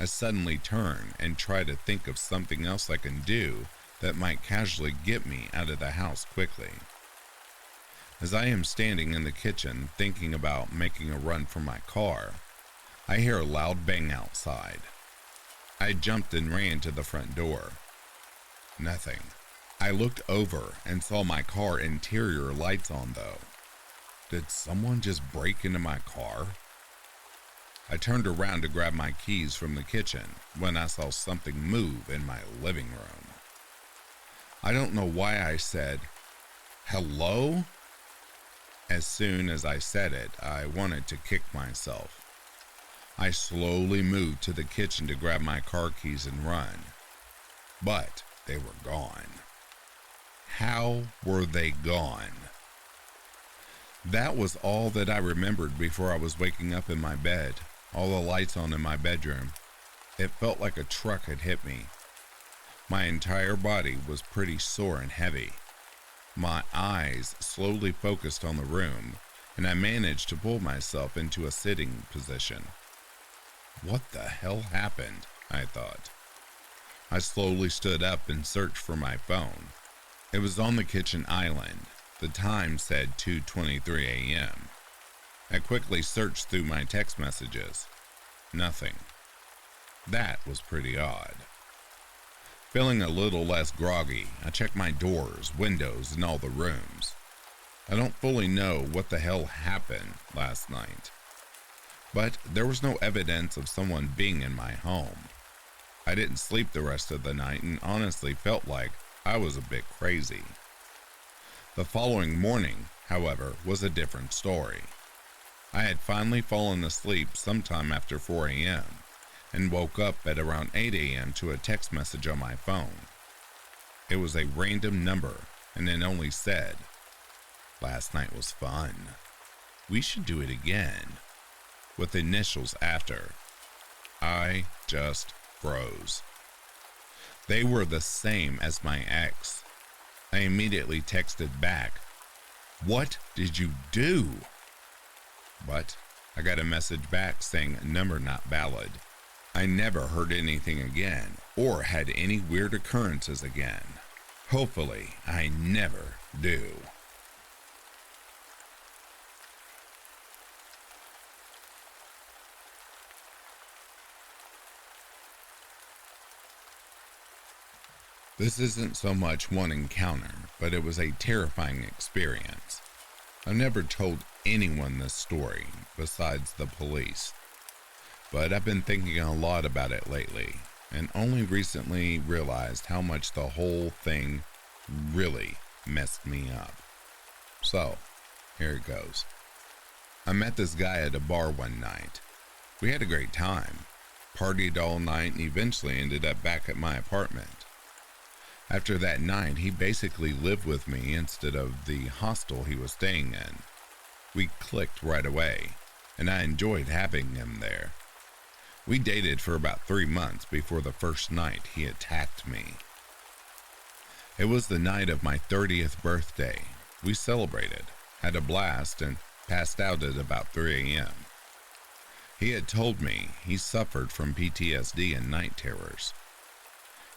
I suddenly turn and try to think of something else I can do that might casually get me out of the house quickly. As I am standing in the kitchen thinking about making a run for my car, I hear a loud bang outside. I jumped and ran to the front door. Nothing. I looked over and saw my car interior lights on though. Did someone just break into my car? I turned around to grab my keys from the kitchen when I saw something move in my living room. I don't know why I said, Hello? As soon as I said it, I wanted to kick myself. I slowly moved to the kitchen to grab my car keys and run. But they were gone. How were they gone? That was all that I remembered before I was waking up in my bed, all the lights on in my bedroom. It felt like a truck had hit me. My entire body was pretty sore and heavy. My eyes slowly focused on the room, and I managed to pull myself into a sitting position. What the hell happened? I thought. I slowly stood up and searched for my phone. It was on the kitchen island. The time said 2:23 a.m. I quickly searched through my text messages. Nothing. That was pretty odd. Feeling a little less groggy, I checked my doors, windows, and all the rooms. I don't fully know what the hell happened last night, but there was no evidence of someone being in my home. I didn't sleep the rest of the night and honestly felt like I was a bit crazy. The following morning, however, was a different story. I had finally fallen asleep sometime after 4 a.m. and woke up at around 8 a.m. to a text message on my phone. It was a random number, and it only said, "Last night was fun. We should do it again," with initials after. I just froze. They were the same as my ex. I immediately texted back, "What did you do?" But I got a message back saying number not valid. I never heard anything again or had any weird occurrences again. Hopefully, I never do. This isn't so much one encounter, but it was a terrifying experience. I've never told anyone this story besides the police, but I've been thinking a lot about it lately and only recently realized how much the whole thing really messed me up. So, here it goes. I met this guy at a bar one night. We had a great time, partied all night, and eventually ended up back at my apartment. After that night, he basically lived with me instead of the hostel he was staying in. We clicked right away, and I enjoyed having him there. We dated for about 3 months before the first night he attacked me. It was the night of my 30th birthday. We celebrated, had a blast, and passed out at about 3 a.m. He had told me he suffered from PTSD and night terrors.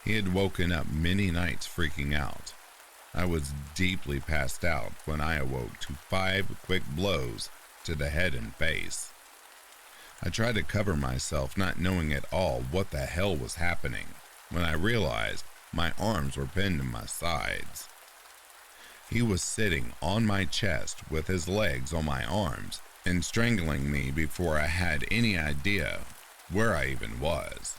He had woken up many nights freaking out. I was deeply passed out when I awoke to 5 quick blows to the head and face. I tried to cover myself, not knowing at all what the hell was happening, when I realized my arms were pinned to my sides. He was sitting on my chest with his legs on my arms and strangling me before I had any idea where I even was.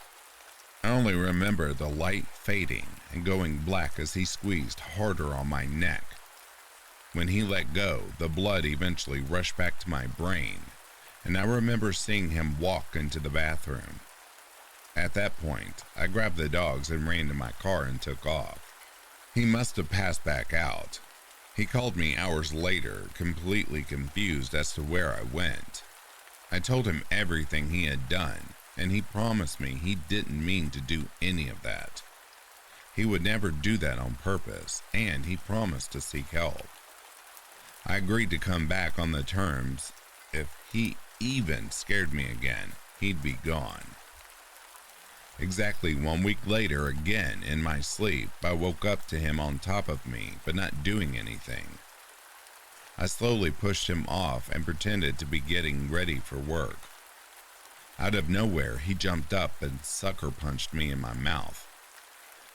I only remember the light fading and going black as he squeezed harder on my neck. When he let go, the blood eventually rushed back to my brain, and I remember seeing him walk into the bathroom. At that point, I grabbed the dogs and ran to my car and took off. He must have passed back out. He called me hours later, completely confused as to where I went. I told him everything he had done, and he promised me he didn't mean to do any of that. He would never do that on purpose, and he promised to seek help. I agreed to come back on the terms if he even scared me again, he'd be gone. Exactly 1 week later, again in my sleep, I woke up to him on top of me, but not doing anything. I slowly pushed him off and pretended to be getting ready for work. Out of nowhere, he jumped up and sucker punched me in my mouth.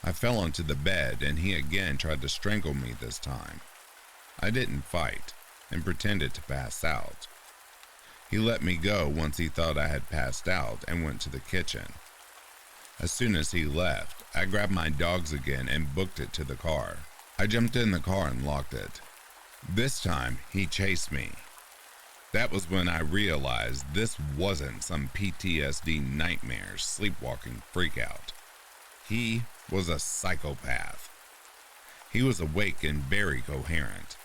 I fell onto the bed, and he again tried to strangle me this time. I didn't fight and pretended to pass out. He let me go once he thought I had passed out and went to the kitchen. As soon as he left, I grabbed my dogs again and booked it to the car. I jumped in the car and locked it. This time, he chased me. That was when I realized this wasn't some PTSD nightmare sleepwalking freakout. He was a psychopath. He was awake and very coherent.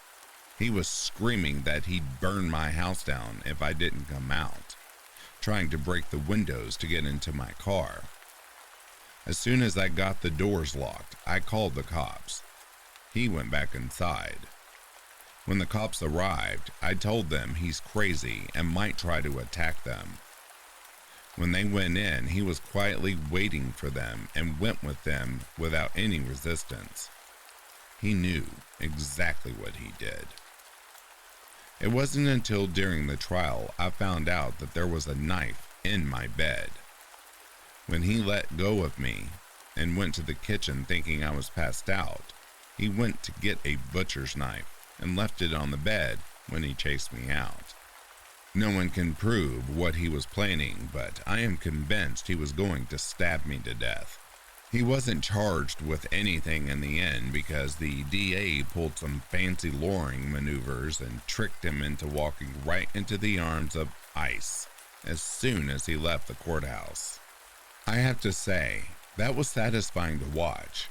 He was screaming that he'd burn my house down if I didn't come out, trying to break the windows to get into my car. As soon as I got the doors locked, I called the cops. He went back inside. When the cops arrived, I told them he's crazy and might try to attack them. When they went in, he was quietly waiting for them and went with them without any resistance. He knew exactly what he did. It wasn't until during the trial I found out that there was a knife in my bed. When he let go of me and went to the kitchen thinking I was passed out, he went to get a butcher's knife and left it on the bed when he chased me out. No one can prove what he was planning, but I am convinced he was going to stab me to death. He wasn't charged with anything in the end because the DA pulled some fancy luring maneuvers and tricked him into walking right into the arms of ICE as soon as he left the courthouse. I have to say, that was satisfying to watch.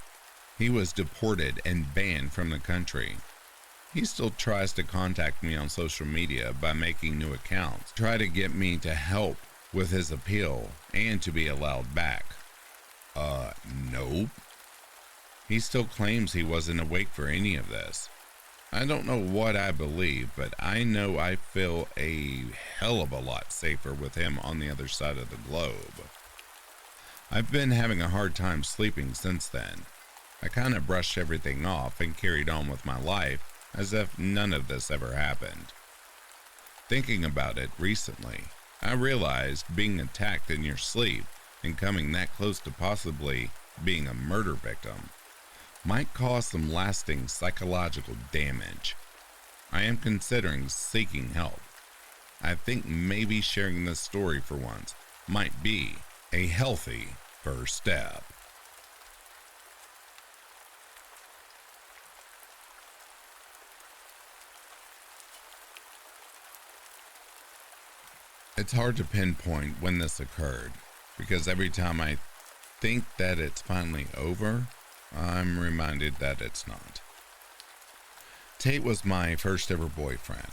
He was deported and banned from the country. He still tries to contact me on social media by making new accounts, try to get me to help with his appeal and to be allowed back. Nope. He still claims he wasn't awake for any of this. I don't know what I believe, but I know I feel a hell of a lot safer with him on the other side of the globe. I've been having a hard time sleeping since then. I kind of brushed everything off and carried on with my life as if none of this ever happened. Thinking about it recently, I realized being attacked in your sleep and coming that close to possibly being a murder victim might cause some lasting psychological damage. I am considering seeking help. I think maybe sharing this story for once might be a healthy first step. It's hard to pinpoint when this occurred, because every time I think that it's finally over, I'm reminded that it's not. Tate was my first ever boyfriend.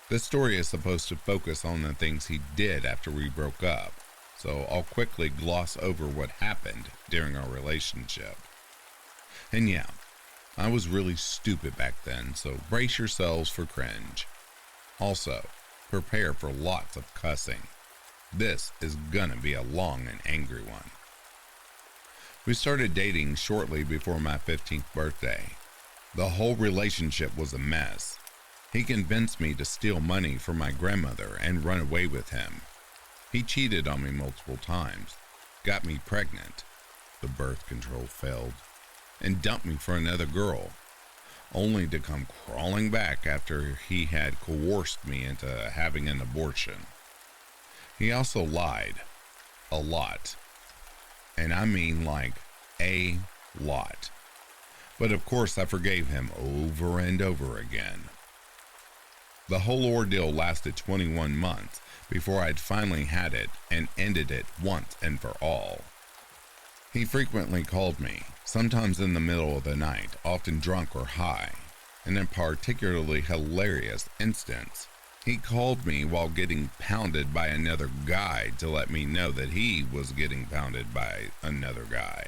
This story is supposed to focus on the things he did after we broke up, so I'll quickly gloss over what happened during our relationship. And yeah, I was really stupid back then, so brace yourselves for cringe. Also, prepare for lots of cussing. This is gonna be a long and angry one. We started dating shortly before my 15th birthday. The whole relationship was a mess. He convinced me to steal money from my grandmother and run away with him. He cheated on me multiple times, got me pregnant, the birth control failed, and dumped me for another girl, only to come crawling back after he had coerced me into having an abortion. He also lied. A lot. And I mean like a lot. But of course I forgave him over and over again. The whole ordeal lasted 21 months before I'd finally had it and ended it once and for all. He frequently called me, sometimes in the middle of the night, often drunk or high. In a particularly hilarious instance, he called me while getting pounded by another guy to let me know that he was getting pounded by another guy.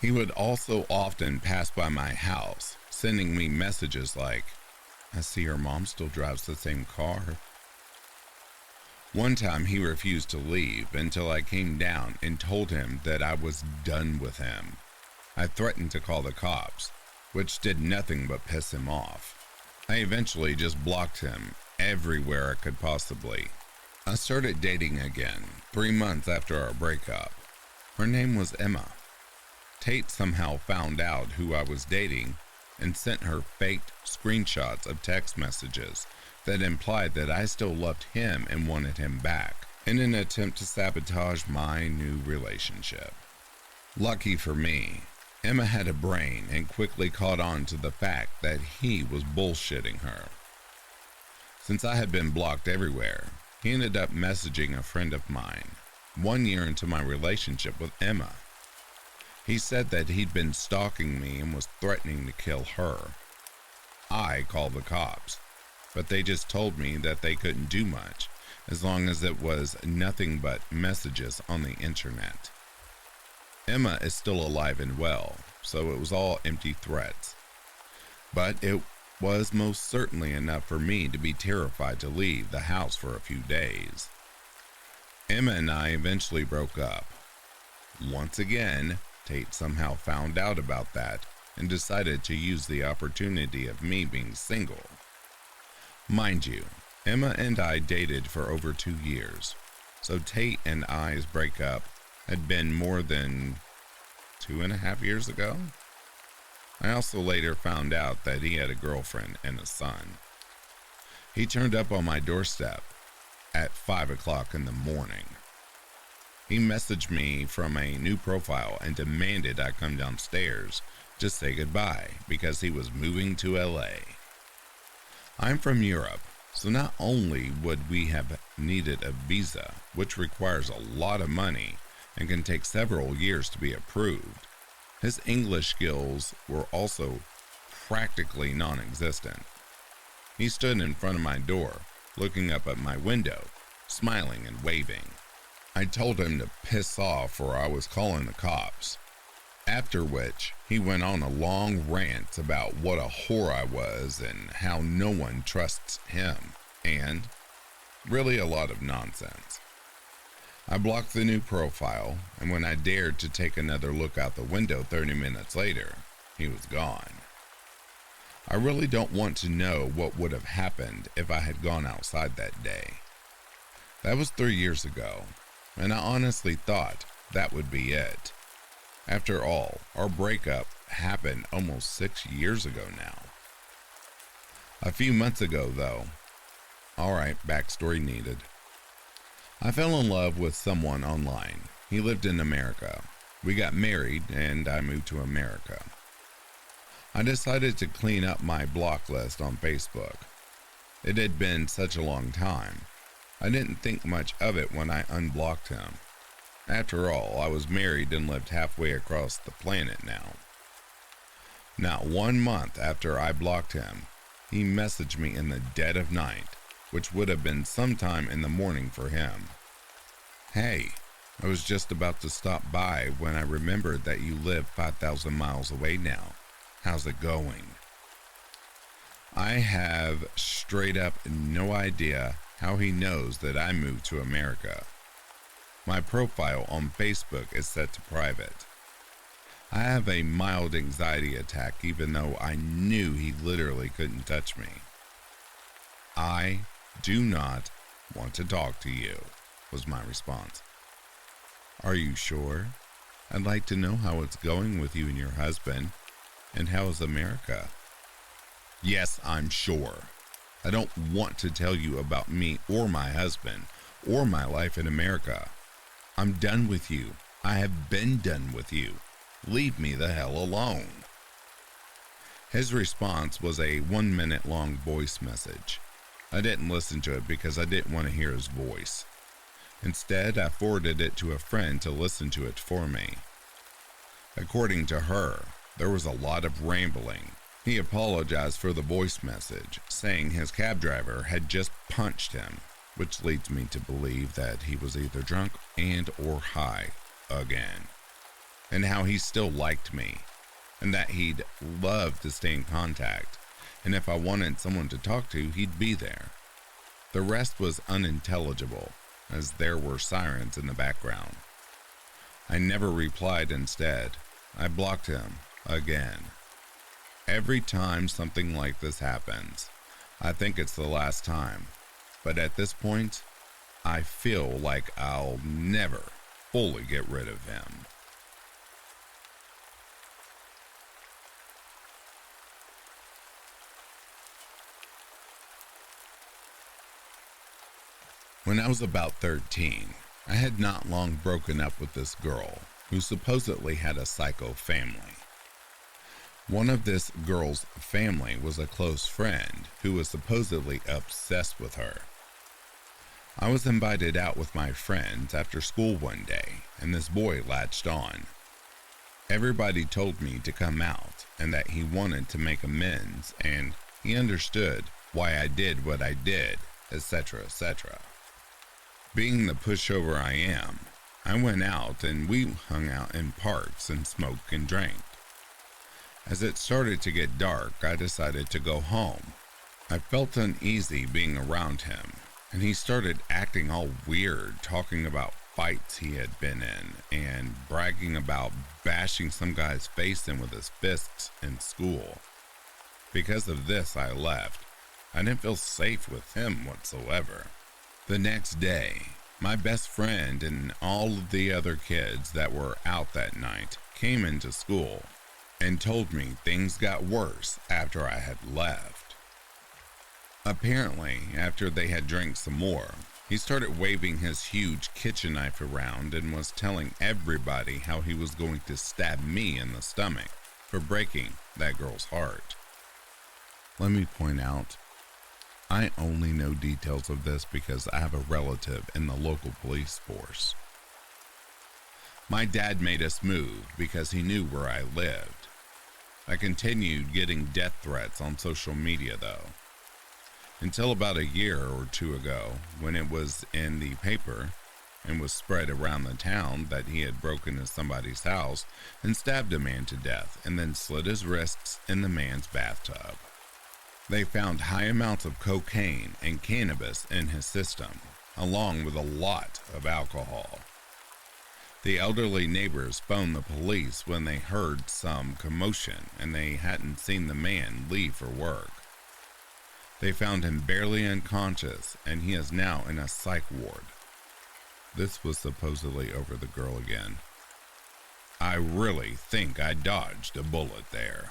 He would also often pass by my house, sending me messages like, "I see your mom still drives the same car." One time he refused to leave until I came down and told him that I was done with him. I threatened to call the cops, which did nothing but piss him off. I eventually just blocked him everywhere I could possibly. I started dating again 3 months after our breakup. Her name was Emma. Tate somehow found out who I was dating and sent her faked screenshots of text messages that implied that I still loved him and wanted him back, in an attempt to sabotage my new relationship. Lucky for me, Emma had a brain and quickly caught on to the fact that he was bullshitting her. Since I had been blocked everywhere, he ended up messaging a friend of mine 1 year into my relationship with Emma. He said that he'd been stalking me and was threatening to kill her. I called the cops, but they just told me that they couldn't do much as long as it was nothing but messages on the internet. Emma is still alive and well, so it was all empty threats. But it was most certainly enough for me to be terrified to leave the house for a few days. Emma and I eventually broke up. Once again, Tate somehow found out about that and decided to use the opportunity of me being single. Mind you, Emma and I dated for over 2 years, so Tate and I's breakup had been more than 2.5 years ago. I also later found out that he had a girlfriend and a son. He turned up on my doorstep at 5 o'clock in the morning. He messaged me from a new profile and demanded I come downstairs to say goodbye because he was moving to LA. I'm from Europe, so not only would we have needed a visa, which requires a lot of money and can take several years to be approved, his English skills were also practically non-existent. He stood in front of my door, looking up at my window, smiling and waving. I told him to piss off or I was calling the cops, after which he went on a long rant about what a whore I was and how no one trusts him, and really a lot of nonsense. I blocked the new profile, and when I dared to take another look out the window 30 minutes later, he was gone. I really don't want to know what would have happened if I had gone outside that day. That was 3 years ago, and I honestly thought that would be it. After all, our breakup happened almost 6 years ago now. A few months ago, though, alright, backstory needed. I fell in love with someone online. He lived in America. We got married, and I moved to America. I decided to clean up my block list on Facebook. It had been such a long time. I didn't think much of it when I unblocked him. After all, I was married and lived halfway across the planet now. Not 1 month after I blocked him, he messaged me in the dead of night, which would have been sometime in the morning for him. Hey, I was just about to stop by when I remembered that you live 5,000 miles away now. How's it going? I have straight up no idea how he knows that I moved to America. My profile on Facebook is set to private. I have a mild anxiety attack even though I knew he literally couldn't touch me. I do not want to talk to you, was my response. Are you sure? I'd like to know how it's going with you and your husband, and how is America? Yes, I'm sure. I don't want to tell you about me or my husband or my life in America. I'm done with you. I have been done with you. Leave me the hell alone. His response was a 1 minute long voice message. I didn't listen to it because I didn't want to hear his voice. Instead, I forwarded it to a friend to listen to it for me. According to her, there was a lot of rambling. He apologized for the voice message, saying his cab driver had just punched him, which leads me to believe that he was either drunk and or high again, and how he still liked me, and that he'd love to stay in contact, and if I wanted someone to talk to, he'd be there. The rest was unintelligible, as there were sirens in the background. I never replied. Instead, I blocked him again. Every time something like this happens, I think it's the last time, but at this point, I feel like I'll never fully get rid of him. When I was about 13, I had not long broken up with this girl who supposedly had a psycho family. One of this girl's family was a close friend who was supposedly obsessed with her. I was invited out with my friends after school one day, and this boy latched on. Everybody told me to come out and that he wanted to make amends and he understood why I did what I did, etc., etc. Being the pushover I am, I went out and we hung out in parks and smoked and drank. As it started to get dark, I decided to go home. I felt uneasy being around him, and he started acting all weird, talking about fights he had been in and bragging about bashing some guy's face in with his fists in school. Because of this, I left. I didn't feel safe with him whatsoever. The next day, my best friend and all of the other kids that were out that night came into school and told me things got worse after I had left. Apparently, after they had drank some more, he started waving his huge kitchen knife around and was telling everybody how he was going to stab me in the stomach for breaking that girl's heart. Let me point out, I only know details of this because I have a relative in the local police force. My dad made us move because he knew where I lived. I continued getting death threats on social media though, until about a year or two ago when it was in the paper and was spread around the town that he had broken into somebody's house and stabbed a man to death and then slit his wrists in the man's bathtub. They found high amounts of cocaine and cannabis in his system, along with a lot of alcohol. The elderly neighbors phoned the police when they heard some commotion and they hadn't seen the man leave for work. They found him barely unconscious and he is now in a psych ward. This was supposedly over the girl again. I really think I dodged a bullet there.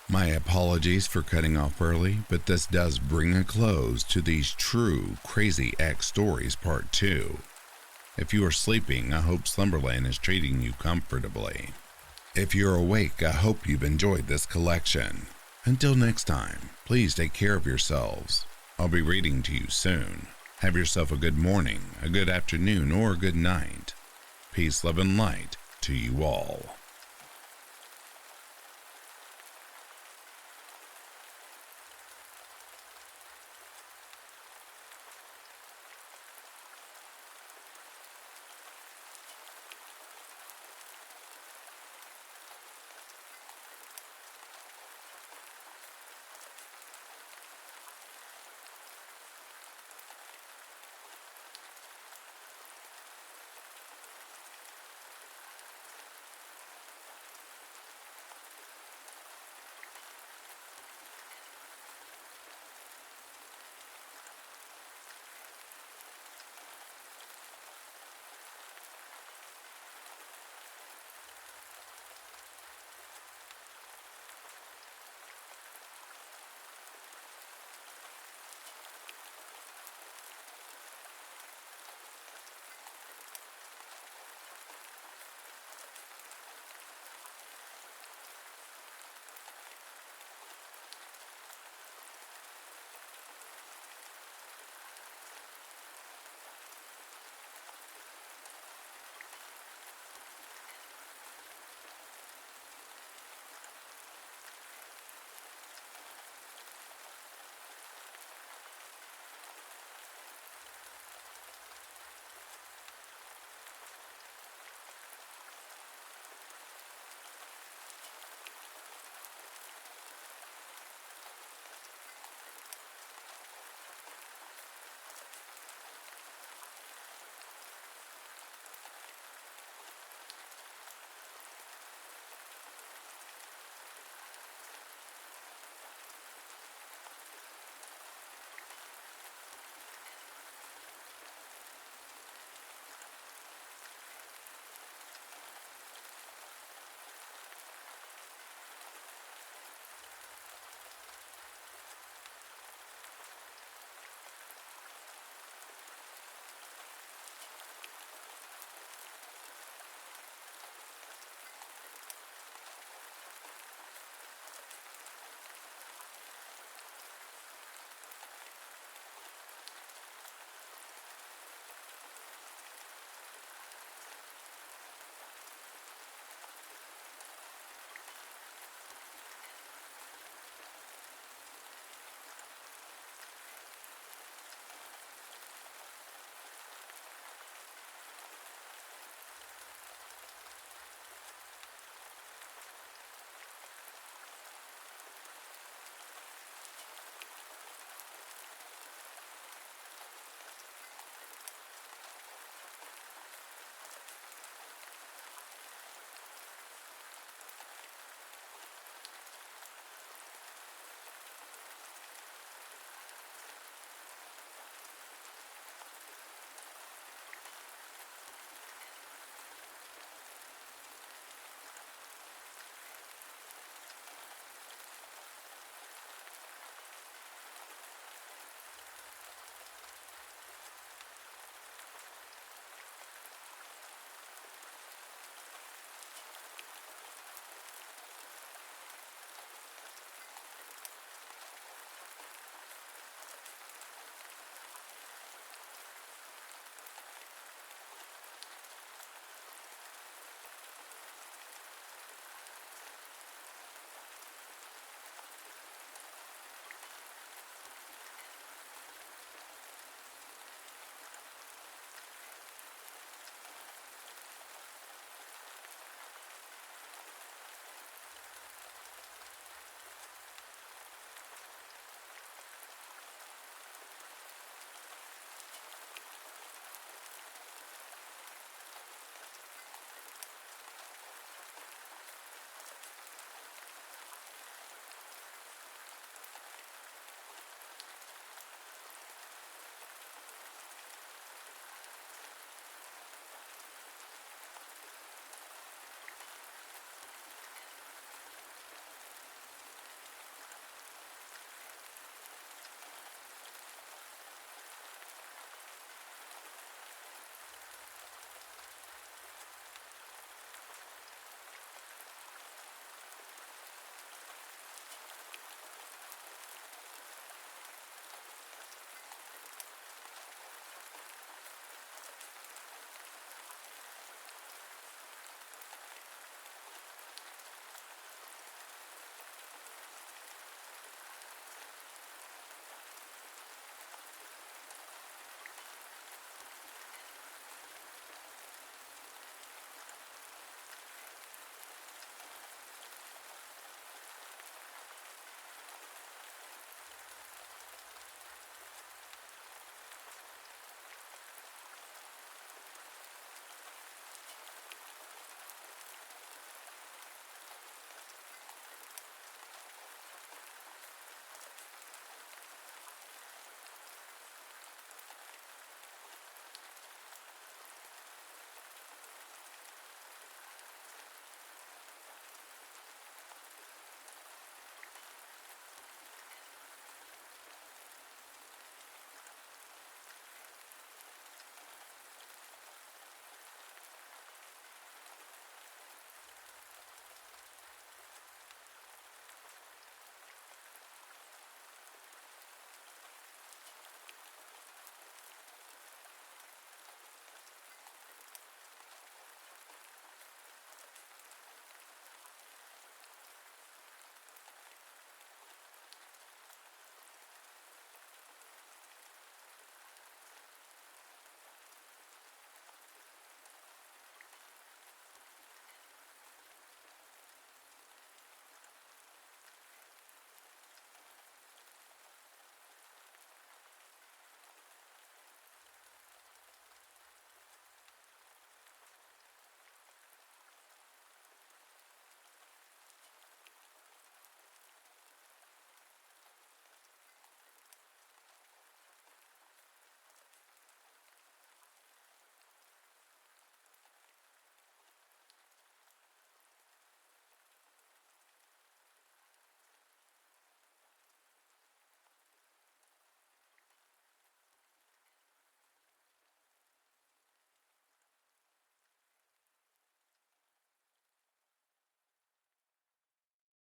My apologies for cutting off early, but this does bring a close to these true Crazy Ex Stories Part 2. If you are sleeping, I hope Slumberland is treating you comfortably. If you're awake, I hope you've enjoyed this collection. Until next time, please take care of yourselves. I'll be reading to you soon. Have yourself a good morning, a good afternoon, or a good night. Peace, love, and light to you all.